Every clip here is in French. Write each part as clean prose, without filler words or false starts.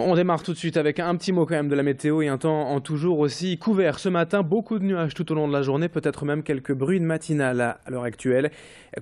On démarre tout de suite avec un petit mot quand même de la météo et un temps en toujours aussi couvert. Ce matin, beaucoup de nuages tout au long de la journée, peut-être même quelques bruines matinales à l'heure actuelle.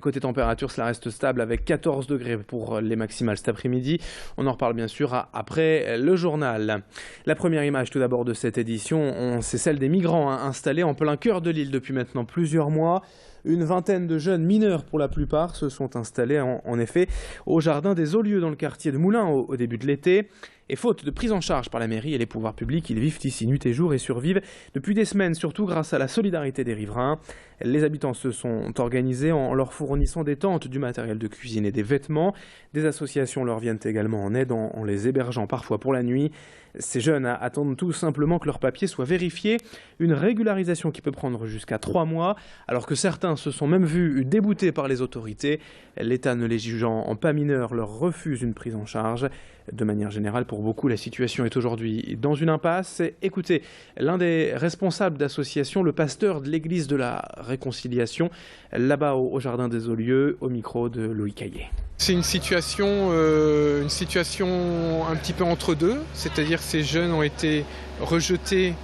Côté température, cela reste stable avec 14 degrés pour les maximales cet après-midi. On en reparle bien sûr après le journal. La première image tout d'abord de cette édition, c'est celle des migrants installés en plein cœur de l'île depuis maintenant plusieurs mois. Une vingtaine de jeunes mineurs pour la plupart se sont installés en effet au jardin des Aulieux dans le quartier de Moulins au début de l'été. Et faute de prise en charge par la mairie et les pouvoirs publics, ils vivent ici nuit et jour et survivent depuis des semaines, surtout grâce à la solidarité des riverains. Les habitants se sont organisés en leur fournissant des tentes, du matériel de cuisine et des vêtements. Des associations leur viennent également en aide en les hébergeant parfois pour la nuit. Ces jeunes attendent tout simplement que leurs papiers soient vérifiés. Une régularisation qui peut prendre jusqu'à 3 mois, alors que certains se sont même vus déboutés par les autorités. L'État, ne les jugeant en pas mineurs, leur refuse une prise en charge. De manière générale, pour beaucoup, la situation est aujourd'hui dans une impasse. Écoutez, l'un des responsables d'association, le pasteur de l'église de la Réconciliation, là-bas au jardin des Aulieux, au micro de Loïc Caillé. C'est une situation un petit peu entre deux, c'est-à-dire que ces jeunes ont été rejetés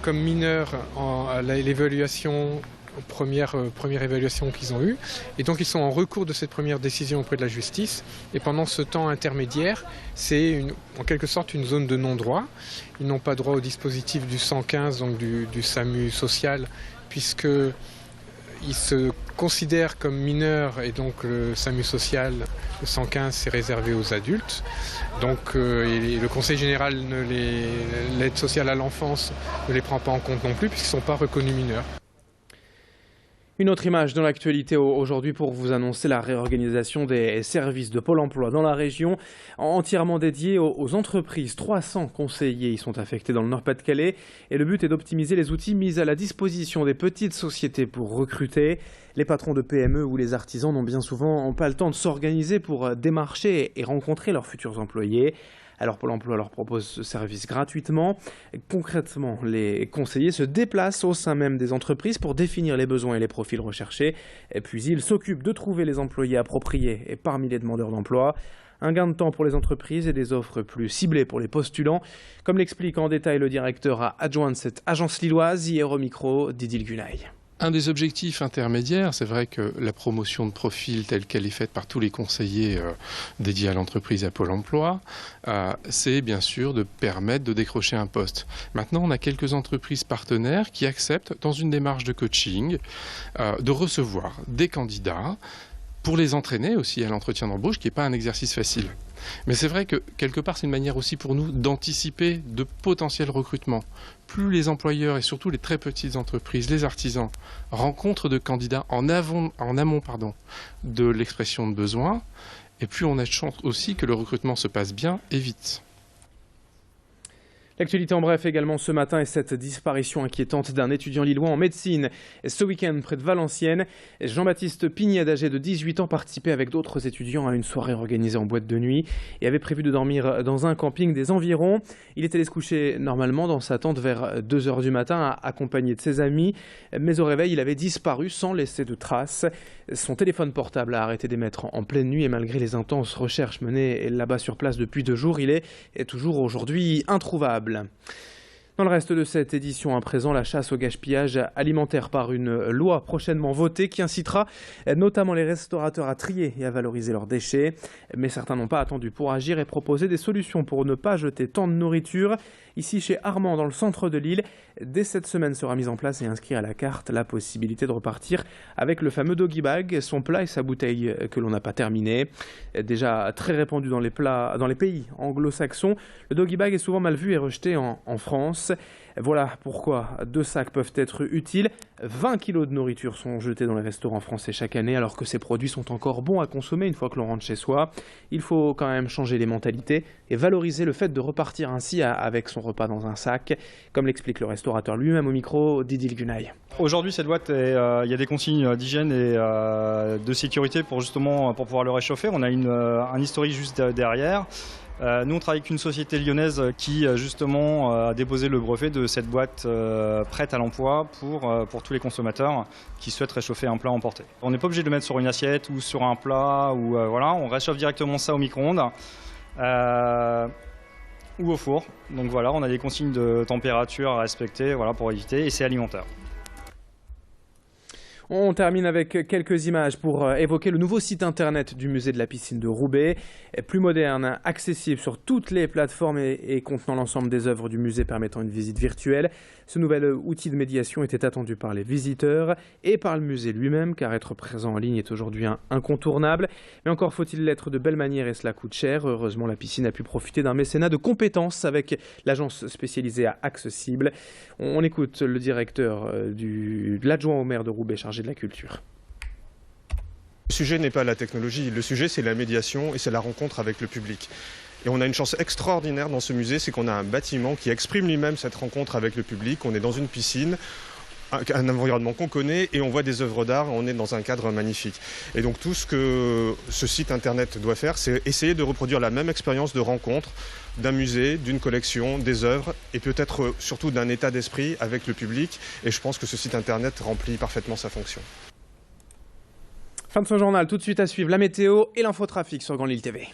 comme mineurs à l'évaluation, première évaluation qu'ils ont eue, et donc ils sont en recours de cette première décision auprès de la justice. Et pendant ce temps intermédiaire, c'est en quelque sorte une zone de non-droit. Ils n'ont pas droit au dispositif du 115, donc du SAMU social, puisque ils se considèrent comme mineurs et donc le SAMU social, le 115, c'est réservé aux adultes. Donc le Conseil général, l'aide sociale à l'enfance ne les prend pas en compte non plus puisqu'ils ne sont pas reconnus mineurs. Une autre image dans l'actualité aujourd'hui pour vous annoncer la réorganisation des services de Pôle emploi dans la région, entièrement dédiés aux entreprises. 300 conseillers y sont affectés dans le Nord-Pas-de-Calais et le but est d'optimiser les outils mis à la disposition des petites sociétés pour recruter. Les patrons de PME ou les artisans n'ont bien souvent pas le temps de s'organiser pour démarcher et rencontrer leurs futurs employés. Alors Pôle emploi leur propose ce service gratuitement. Concrètement, les conseillers se déplacent au sein même des entreprises pour définir les besoins et les profils recherchés. Et puis ils s'occupent de trouver les employés appropriés et parmi les demandeurs d'emploi. Un gain de temps pour les entreprises et des offres plus ciblées pour les postulants, comme l'explique en détail le directeur adjoint de cette agence lilloise, hier au micro d'Idil Gunaï. Un des objectifs intermédiaires, c'est vrai que la promotion de profil telle qu'elle est faite par tous les conseillers dédiés à l'entreprise, à Pôle emploi, c'est bien sûr de permettre de décrocher un poste. Maintenant, on a quelques entreprises partenaires qui acceptent, dans une démarche de coaching, de recevoir des candidats pour les entraîner aussi à l'entretien d'embauche, qui n'est pas un exercice facile. Mais c'est vrai que, quelque part, c'est une manière aussi pour nous d'anticiper de potentiels recrutements. Plus les employeurs et surtout les très petites entreprises, les artisans, rencontrent de candidats en amont de l'expression de besoin, et plus on a de chance aussi que le recrutement se passe bien et vite. L'actualité en bref également ce matin est cette disparition inquiétante d'un étudiant lillois en médecine. Ce week-end près de Valenciennes, Jean-Baptiste Pignette, âgé de 18 ans, participait avec d'autres étudiants à une soirée organisée en boîte de nuit et avait prévu de dormir dans un camping des environs. Il était allé se coucher normalement dans sa tente vers 2 h du matin accompagné de ses amis, mais au réveil il avait disparu sans laisser de traces. Son téléphone portable a arrêté d'émettre en pleine nuit et malgré les intenses recherches menées là-bas sur place depuis 2 jours, il est toujours aujourd'hui introuvable. Dans le reste de cette édition, à présent, la chasse au gaspillage alimentaire par une loi prochainement votée qui incitera notamment les restaurateurs à trier et à valoriser leurs déchets. Mais certains n'ont pas attendu pour agir et proposer des solutions pour ne pas jeter tant de nourriture. Ici, chez Armand, dans le centre de l'île, dès cette semaine sera mise en place et inscrite à la carte la possibilité de repartir avec le fameux doggy bag, son plat et sa bouteille que l'on n'a pas terminé. Déjà très répandu dans les pays anglo-saxons, le doggy bag est souvent mal vu et rejeté en France. Voilà pourquoi 2 sacs peuvent être utiles. 20 kilos de nourriture sont jetés dans les restaurants français chaque année alors que ces produits sont encore bons à consommer une fois que l'on rentre chez soi. Il faut quand même changer les mentalités et valoriser le fait de repartir ainsi avec son repas dans un sac, comme l'explique le restaurateur lui-même au micro d'Idil Gunaï. Aujourd'hui, cette boîte, il y a des consignes d'hygiène et de sécurité pour pouvoir le réchauffer. On a un historique juste derrière. Nous, on travaille avec une société lyonnaise qui, justement, a déposé le brevet de cette boîte prête à l'emploi pour tous les consommateurs qui souhaitent réchauffer un plat emporté. On n'est pas obligé de le mettre sur une assiette ou sur un plat, voilà, on réchauffe directement ça au micro-ondes. ou au four. Donc voilà, on a des consignes de température à respecter voilà, pour éviter, et c'est alimentaire. On termine avec quelques images pour évoquer le nouveau site internet du musée de la piscine de Roubaix. Plus moderne, accessible sur toutes les plateformes et contenant l'ensemble des œuvres du musée permettant une visite virtuelle. Ce nouvel outil de médiation était attendu par les visiteurs et par le musée lui-même, car être présent en ligne est aujourd'hui incontournable. Mais encore faut-il l'être de belle manière et cela coûte cher. Heureusement, la piscine a pu profiter d'un mécénat de compétences avec l'agence spécialisée à Accessible. On écoute le directeur de l'adjoint au maire de Roubaix chargé de la culture. Le sujet n'est pas la technologie, le sujet c'est la médiation et c'est la rencontre avec le public. Et on a une chance extraordinaire dans ce musée, c'est qu'on a un bâtiment qui exprime lui-même cette rencontre avec le public. On est dans une piscine, un environnement qu'on connaît et on voit des œuvres d'art, on est dans un cadre magnifique. Et donc tout ce que ce site internet doit faire, c'est essayer de reproduire la même expérience de rencontre d'un musée, d'une collection, des œuvres et peut-être surtout d'un état d'esprit avec le public. Et je pense que ce site internet remplit parfaitement sa fonction. Fin de ce journal, tout de suite à suivre la météo et l'infotrafic sur Grand Lille TV.